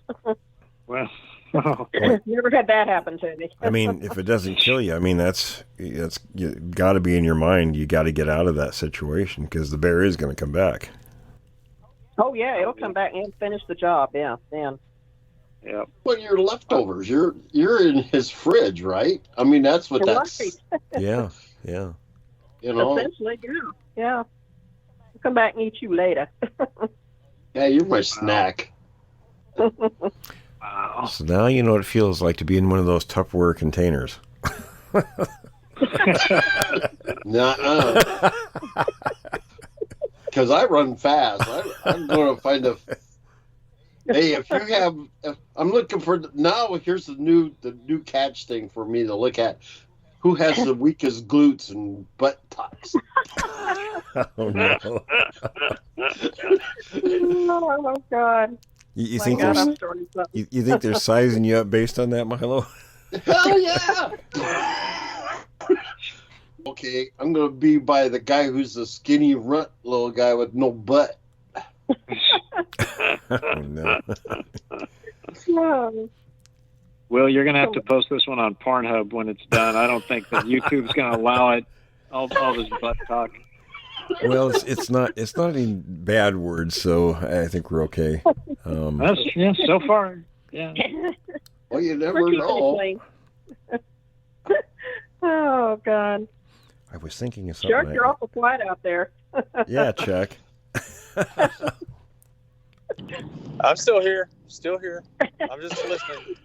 Well, never had that happen to me. I mean, if it doesn't kill you, I mean, that's got to be in your mind. You got to get out of that situation because the bear is going to come back. Oh, yeah, it'll come back and finish the job. Yeah, man. Yeah. Well, your leftovers, you're in his fridge, right? I mean, that's what that's. Yeah. Essentially, yeah. I'll come back and eat you later. Yeah, you're my snack. Wow. So now you know what it feels like to be in one of those Tupperware containers. Nuh-uh. Because I run fast. I'm going to find a. Hey, if I'm looking for now. Here's the new catch thing for me to look at. Who has the weakest glutes and butt tucks? Oh no! Oh God! You think you think they're sizing you up based on that, Milo? Hell yeah! Okay, I'm gonna be by the guy who's the skinny runt little guy with no butt. Oh no! Will, you're going to have to post this one on Pornhub when it's done. I don't think that YouTube's going to allow it. All this butt talk. Well, it's not any bad words, so I think we're okay. So far, yeah. Well, you never know. Oh God! I was thinking of something. Chuck, you're awful quiet out there. Yeah, Chuck. I'm still here. I'm just listening.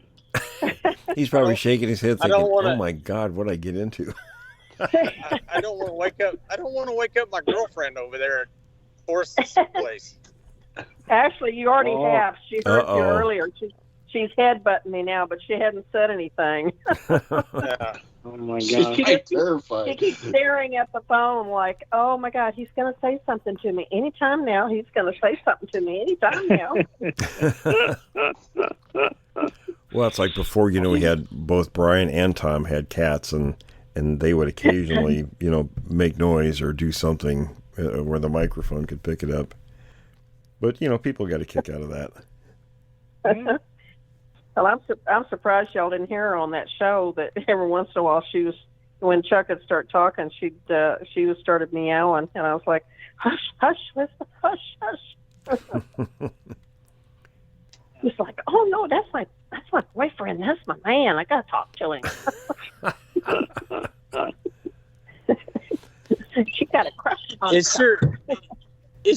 He's probably shaking his head thinking, oh my God, what'd I get into? I don't want to wake up. I don't want to wake up my girlfriend over there at Forrest's place. Actually, you already have. She heard you earlier. She's headbutting me now, but she hadn't said anything. Yeah. Oh my God. She keeps staring at the phone like, oh my God, he's going to say something to me anytime now. He's going to say something to me anytime now. Well, it's like before, we had both Brian and Tom had cats, and they would occasionally, make noise or do something where the microphone could pick it up. But, people got a kick out of that. Well, I'm surprised y'all didn't hear her on that show that every once in a while she was when Chuck would start talking, she started meowing, and I was like, hush, hush, listen, hush, hush. He's like, oh no, that's my boyfriend, that's my man. I gotta talk to him. She got a crush on it.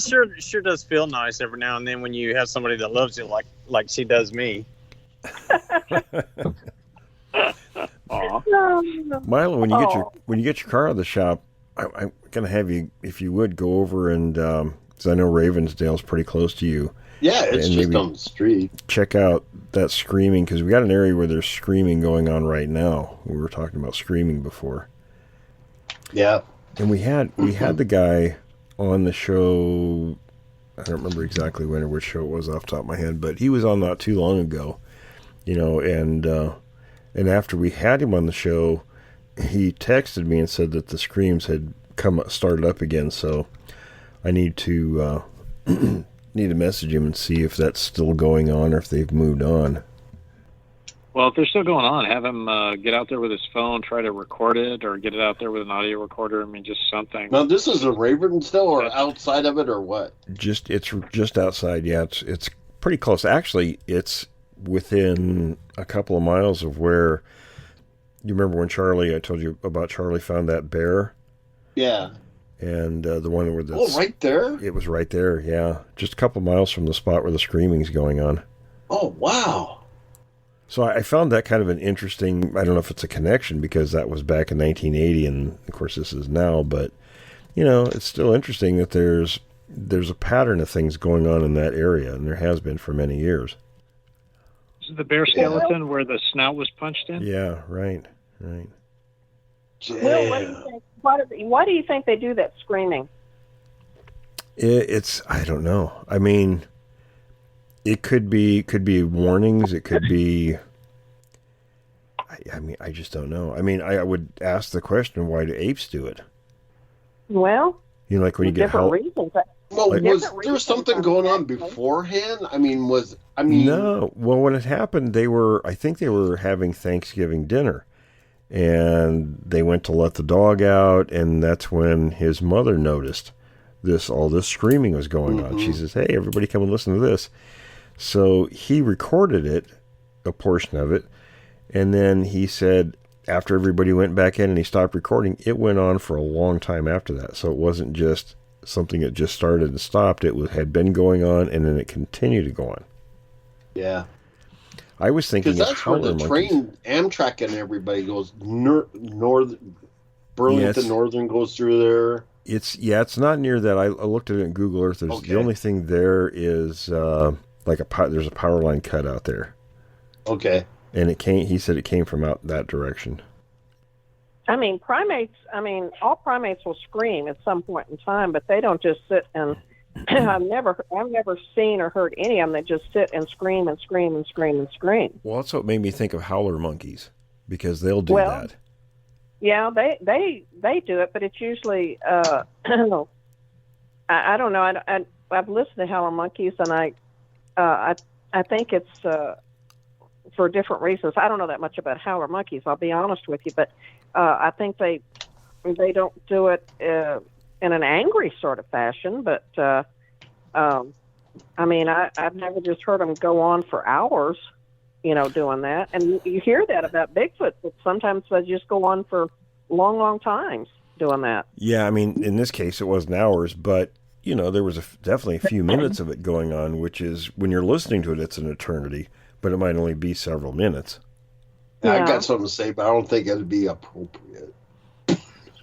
Sure does feel nice every now and then when you have somebody that loves you like she does me. Milo, when you get your car out of the shop, I'm gonna have you, if you would, go over and because I know Ravensdale's pretty close to you. Yeah, it's just on the street. Check out that screaming, because we got an area where there's screaming going on right now. We were talking about screaming before. Yeah. And we had the guy on the show. I don't remember exactly when or which show it was off the top of my head, but he was on not too long ago. And after we had him on the show, he texted me and said that the screams had started up again. So I need to message him and see if that's still going on or if they've moved on. Well, if they're still going on, have him get out there with his phone, try to record it, or get it out there with an audio recorder. I mean, just something. Now, this is a Ravensdale, or outside of it, or what? It's just outside. Yeah, it's pretty close. Actually, it's within a couple of miles of where. You remember when I told you about Charlie found that bear? Yeah. And the one where right there? It was right there, yeah. Just a couple of miles from the spot where the screaming's going on. Oh, wow. So I found that kind of an interesting, I don't know if it's a connection because that was back in 1980 and of course this is now, but it's still interesting that there's a pattern of things going on in that area, and there has been for many years. Is it the bear skeleton where the snout was punched in? Yeah, right. Will, what do you think? Why do you think they do that screaming? It's I don't know. I mean, it could be warnings. It could be. I just don't know. I mean, I would ask the question: why do apes do it? Well, like when you get different reasons. Well, was there something going on beforehand? No. Well, when it happened, I think they were having Thanksgiving dinner, and they went to let the dog out, and that's when his mother noticed all this screaming was going on. She says, "Hey, everybody, come and listen to this." So he recorded it, a portion of it, and then he said after everybody went back in and he stopped recording, it went on for a long time after that. So it wasn't just something that just started and stopped. It had been going on, and then it continued to go on. Yeah. I was thinking because that's where the train, Amtrak, and everybody goes Burlington Northern goes through there. It's not near that. I looked at it in Google Earth. The only thing there is there's a power line cut out there. Okay. And he said it came from out that direction. All primates will scream at some point in time, but they don't just sit and I've never seen or heard any of them that just sit and scream and scream and scream and scream. Well, that's what made me think of howler monkeys, because they'll do that. Yeah, they do it, but it's usually I don't know. I've listened to howler monkeys, and I think it's for different reasons. I don't know that much about howler monkeys, I'll be honest with you, but I think they don't do it in an angry sort of fashion, but I've never just heard them go on for hours, doing that. And you hear that about Bigfoot, but sometimes they just go on for long, long times doing that. Yeah, in this case, it wasn't hours, but there was definitely a few minutes of it going on, which is, when you're listening to it, it's an eternity, but it might only be several minutes. Yeah. I've got something to say, but I don't think it'd be appropriate.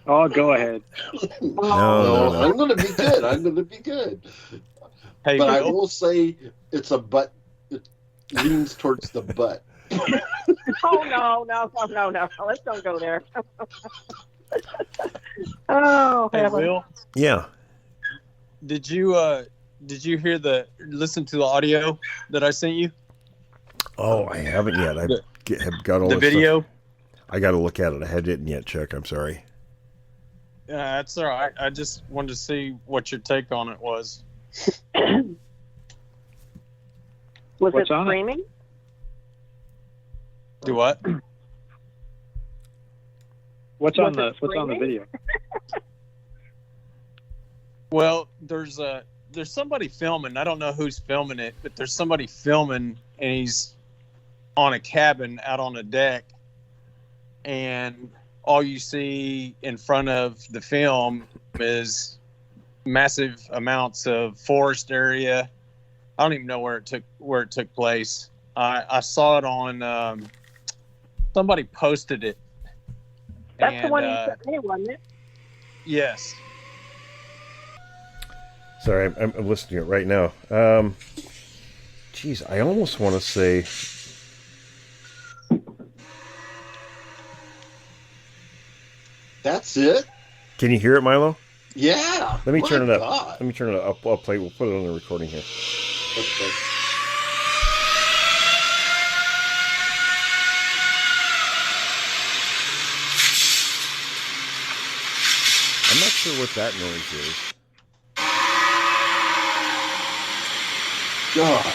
Oh, go ahead. No. I'm going to be good. Hey, but I will say it's a butt. It leans towards the butt. Oh, no. Let's don't go there. Oh, hey, Will? Yeah. Did you listen to the audio that I sent you? Oh, I haven't yet. I have got all the video. Stuff. I got to look at it. I hadn't yet checked. I'm sorry. Yeah, that's all right. I just wanted to see what your take on it was. Was it screaming? Do what? What's on the video? Well, there's somebody filming. I don't know who's filming it, but there's somebody filming, and he's on a cabin out on a deck, and all you see in front of the film is massive amounts of forest area. I don't even know where it took place. I saw it on somebody posted it. That's the one you sent me, wasn't it? Yes. Sorry, I'm listening to it right now. Geez, I almost want to say. That's it? Can you hear it, Milo? Yeah. Let me turn it up. God. Let me turn it up. I'll play. We'll put it on the recording here. Okay. I'm not sure what that noise is. God.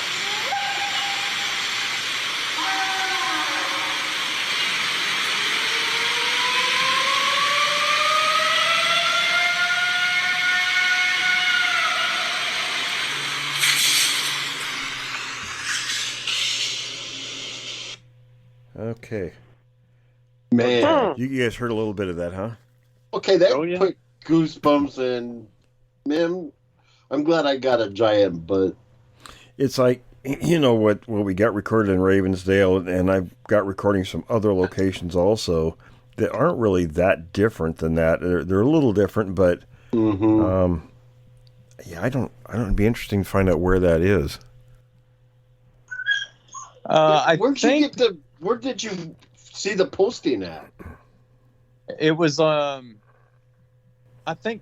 Okay. Man. You guys heard a little bit of that, huh? Okay, that put goosebumps in. Man, I'm glad I got a giant butt. It's like, you know what we got recorded in Ravensdale, and I've got recordings from other locations also that aren't really that different than that. They're a little different, but yeah, I don't. It'd be interesting to find out where that is. Where did you see the posting at? It was I think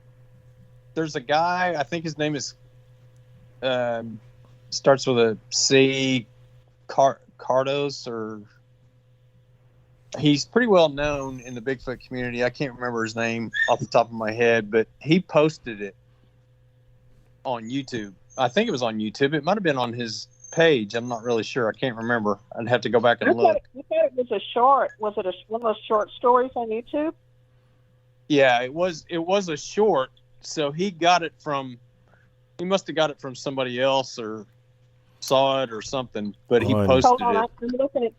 there's a guy, I think his name is starts with a C, Cardos, or he's pretty well known in the Bigfoot community. I can't remember his name off the top of my head, but he posted it on YouTube. I think it was on YouTube. It might have been on his page. I'm not really sure. I can't remember. I'd have to go back and look. You thought it was a short. Was it one of those short stories on YouTube? Yeah, it was a short. So he must have got it from somebody else or saw it or something, but he posted Hold on, it.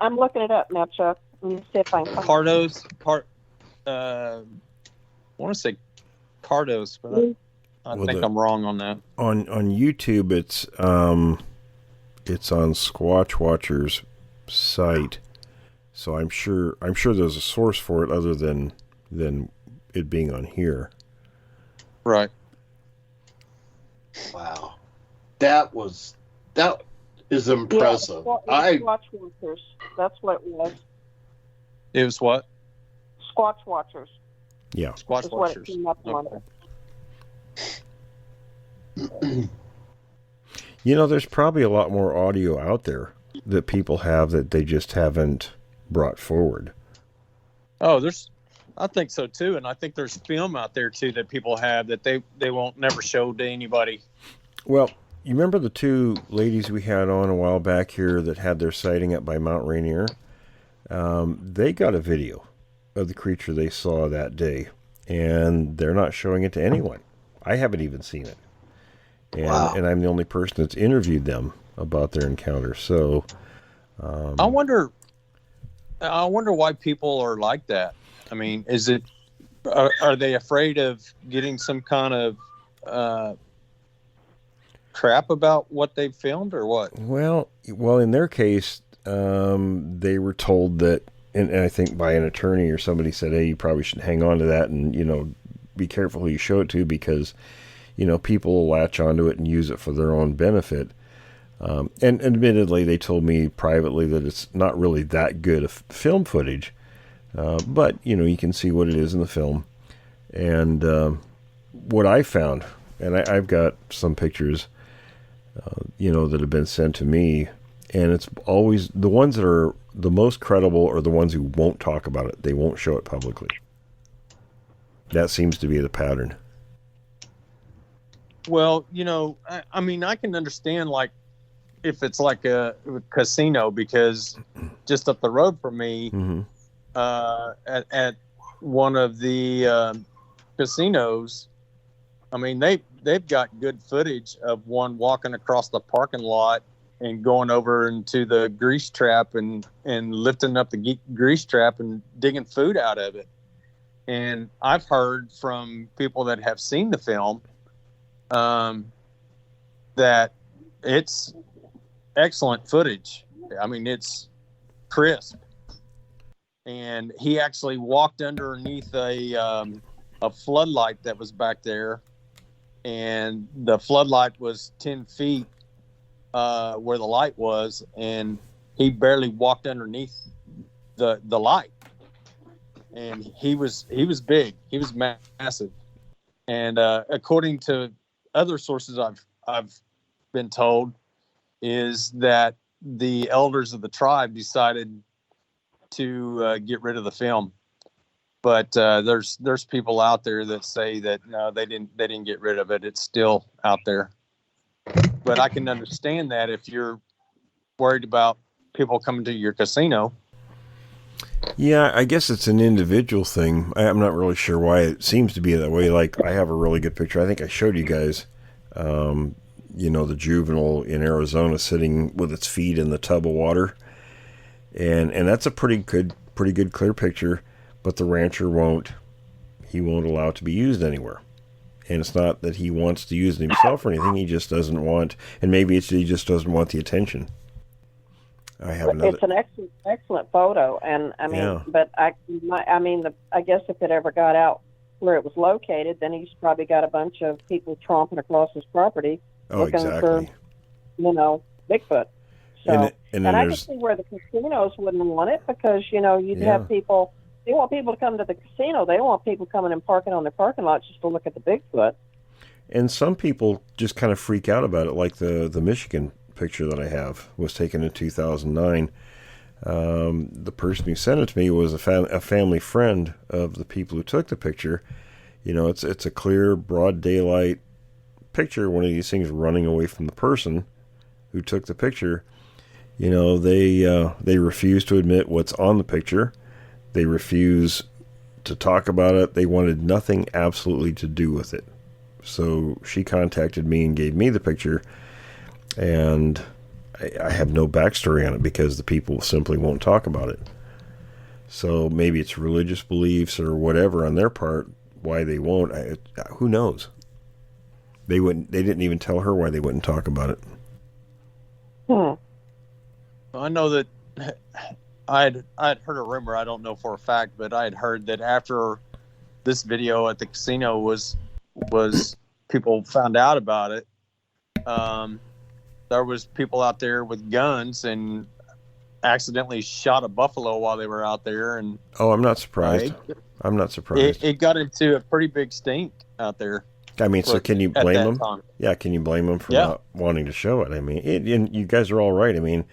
I'm looking it up now, Chuck. Let me see if I can find Cardos, I want to say Cardos, but I think I'm wrong on that. On YouTube, it's on Squatch Watcher's site, so I'm sure there's a source for it other than it being on here. Right. Wow, that is impressive. Yeah, Squatch Watchers. That's what it was. It was what? Squatch Watchers. Yeah. Squatch Watchers. Okay. You know, there's probably a lot more audio out there that people have that they just haven't brought forward. Oh, I think so too, and I think there's film out there too that people have that they won't never show to anybody. Well, you remember the two ladies we had on a while back here that had their sighting up by Mount Rainier? They got a video of the creature they saw that day, and they're not showing it to anyone. I haven't even seen it. And I'm the only person that's interviewed them about their encounter. So I wonder why people are like that. I mean, are they afraid of getting some kind of crap about what they filmed or what? Well, in their case, they were told that, and I think by an attorney or somebody said, hey, you probably should hang on to that and, be careful who you show it to because, people will latch onto it and use it for their own benefit. And admittedly, they told me privately that it's not really that good of film footage. But, you can see what it is in the film. And what I found, and I've got some pictures, that have been sent to me, and it's always the ones that are the most credible are the ones who won't talk about it. They won't show it publicly. That seems to be the pattern. Well, I mean, I can understand, like, if it's like a casino, because just up the road from me, at one of the casinos. I mean, they've got good footage of one walking across the parking lot and going over into the grease trap and lifting up the grease trap and digging food out of it. And I've heard from people that have seen the film that it's excellent footage. I mean, it's crisp. And he actually walked underneath a floodlight that was back there, and the floodlight was 10 feet where the light was, and he barely walked underneath the light. And he was big. He was massive. And according to other sources I've been told, is that the elders of the tribe decided to get rid of the film. But there's people out there that say that no, they didn't get rid of it. It's still out there. But I can understand that if you're worried about people coming to your casino. Yeah, I guess it's an individual thing. I'm not really sure why it seems to be that way. Like, I have a really good picture. I think I showed you guys, the juvenile in Arizona sitting with its feet in the tub of water. And that's a pretty good clear picture, but the rancher won't allow it to be used anywhere. And it's not that he wants to use it himself or anything. He just doesn't want, and maybe he just doesn't want the attention. It's an excellent photo, and I mean, yeah. But I guess if it ever got out where it was located, then he's probably got a bunch of people tromping across his property looking for, Bigfoot. So, and I can see where the casinos wouldn't want it, because you'd have people. They want people to come to the casino. They don't want people coming and parking on their parking lots just to look at the Bigfoot. And some people just kind of freak out about it, like the Michigan picture that I have was taken in 2009. The person who sent it to me was a family friend of the people who took the picture. It's a clear, broad daylight picture. One of these things running away from the person who took the picture. They refuse to admit what's on the picture. They refuse to talk about it. They wanted nothing absolutely to do with it. So she contacted me and gave me the picture, and I have no backstory on it because the people simply won't talk about it. So maybe it's religious beliefs or whatever on their part, why they won't. Who knows? They didn't even tell her why they wouldn't talk about it. I know that I'd heard a rumor, I don't know for a fact, but I had heard that after this video at the casino was people found out about it, there was people out there with guns and accidentally shot a buffalo while they were out there. And I'm not surprised. I'm not surprised. It got into a pretty big stink out there. I mean, so can you blame them? Yeah, can you blame them for not wanting to show it? I mean, and you guys are all right. I mean,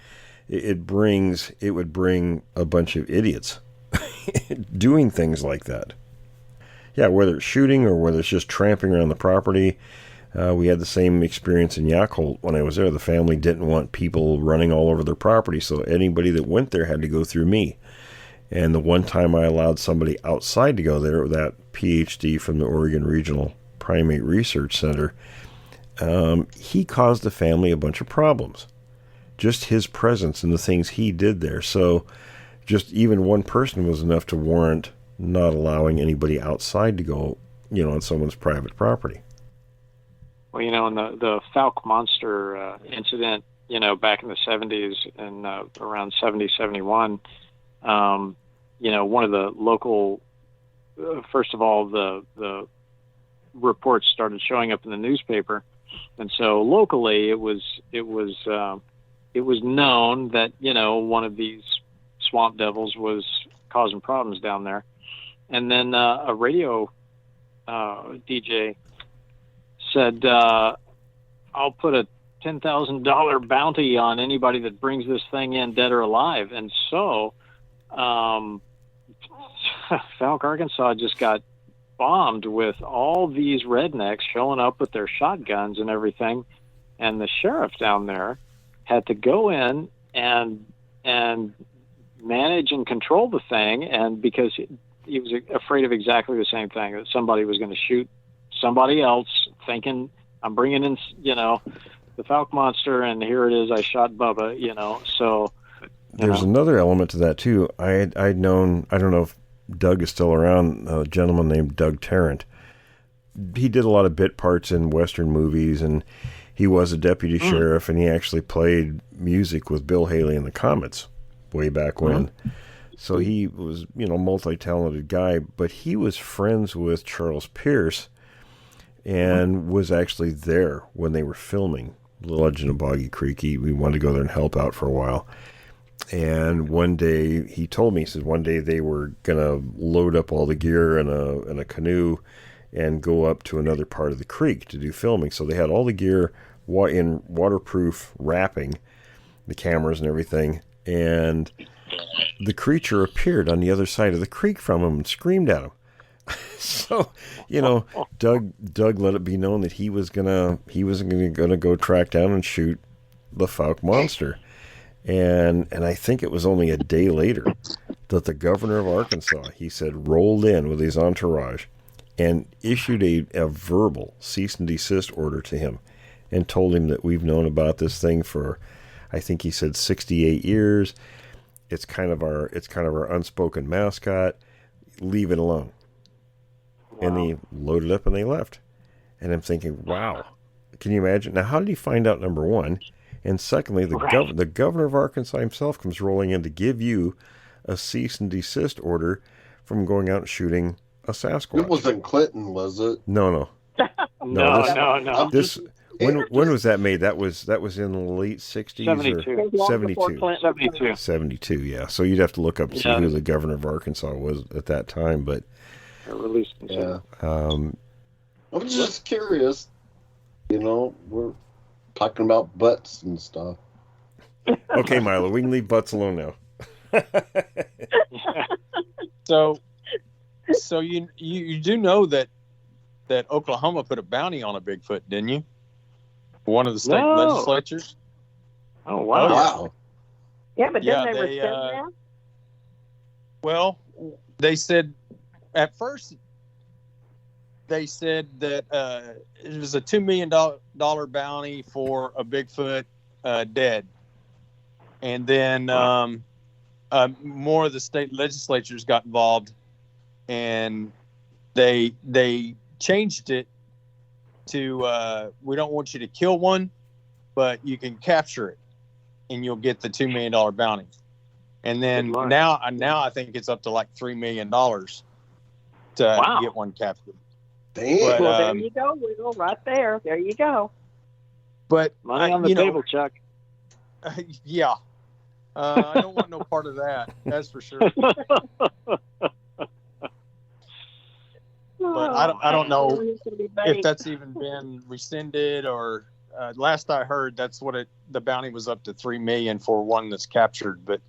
it would bring a bunch of idiots doing things like that. Yeah, whether it's shooting or whether it's just tramping around the property. We had the same experience in Yakult when I was there. The family didn't want people running all over their property, so anybody that went there had to go through me. And the one time I allowed somebody outside to go there, that PhD from the Oregon Regional Primate Research Center, he caused the family a bunch of problems. Just his presence and the things he did there. So just even one person was enough to warrant not allowing anybody outside to go, on someone's private property. Well, in the Falk Monster incident, back in the 70s and around 70, 71, one of the local, first of all, the reports started showing up in the newspaper. And so locally it was known that, one of these swamp devils was causing problems down there. And then a radio DJ said, I'll put a $10,000 bounty on anybody that brings this thing in dead or alive. And so Falk, Arkansas just got bombed with all these rednecks showing up with their shotguns and everything. And the sheriff down there had to go in and manage and control the thing. And because he was afraid of exactly the same thing, that somebody was going to shoot somebody else, thinking I'm bringing in, the Falk monster, and here it is. I shot Bubba, So there's another element to that too. I'd known. I don't know if Doug is still around. A gentleman named Doug Tarrant. He did a lot of bit parts in Western movies, and he was a deputy sheriff, and he actually played music with Bill Haley and the Comets way back when. So he was, multi-talented guy, but he was friends with Charles Pierce and was actually there when they were filming The Legend of Boggy Creek. We wanted to go there and help out for a while. And one day, he told me, he said one day they were going to load up all the gear in a canoe and go up to another part of the creek to do filming. So they had all the gear in waterproof wrapping, the cameras and everything, and the creature appeared on the other side of the creek from him and screamed at him. So, Doug let it be known that he was gonna go track down and shoot the Falk monster. And I think it was only a day later that the governor of Arkansas, he said, rolled in with his entourage and issued a verbal cease and desist order to him and told him that we've known about this thing for, I think he said 68 years. It's kind of our unspoken mascot. Leave it alone. Wow. And they loaded up and they left. And I'm thinking, wow, can you imagine? Now, how did he find out, number one? And secondly, the governor of Arkansas himself comes rolling in to give you a cease and desist order from going out and shooting a Sasquatch. It wasn't Clinton, was it? No. No. When was that made? That was in the late 60s 72. 72, yeah. So you'd have to look up to see who the governor of Arkansas was at that time, but yeah. I'm just curious. We're talking about butts and stuff. Okay, Milo, we can leave butts alone now. So you do know that Oklahoma put a bounty on a Bigfoot, didn't you? One of the state legislatures. Oh wow! Wow. Yeah, but didn't they rescind that? Well, they said at first they said that it was a $2 million bounty for a Bigfoot dead, and then more of the state legislatures got involved, and they changed it to we don't want you to kill one, but you can capture it, and you'll get the $2 million bounty. And then now I think it's up to like $3 million to get one captured. Damn. But, well, there you go, Will. Right there. There you go. But money on the table, Chuck. Yeah. I don't want no part of that. That's for sure. But I don't know if that's even been rescinded or last I heard that's what the bounty was up to $3 million for one that's captured. But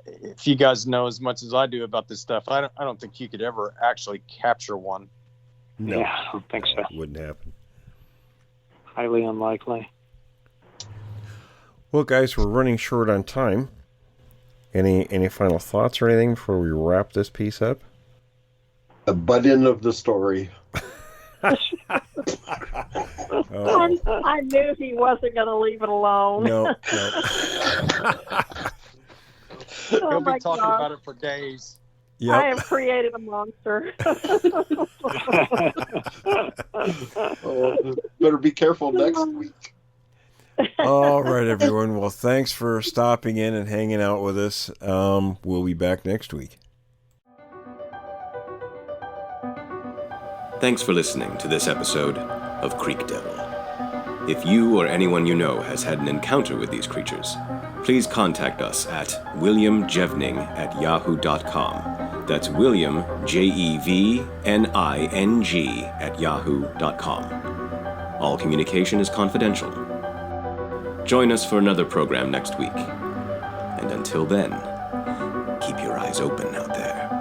if you guys know as much as I do about this stuff, I don't think you could ever actually capture one. No, yeah, I don't think so. It wouldn't happen. Highly unlikely. Well, guys, we're running short on time. Any final thoughts or anything before we wrap this piece up? The butt end of the story. I knew he wasn't going to leave it alone. No. He'll be talking about it for days. Yep. I have created a monster. Better be careful next week. All right, everyone. Well, thanks for stopping in and hanging out with us. We'll be back next week. Thanks for listening to this episode of Creek Devil. If you or anyone you know has had an encounter with these creatures, please contact us at williamjevning@yahoo.com. That's William, Jevning, @yahoo.com. All communication is confidential. Join us for another program next week. And until then, keep your eyes open out there.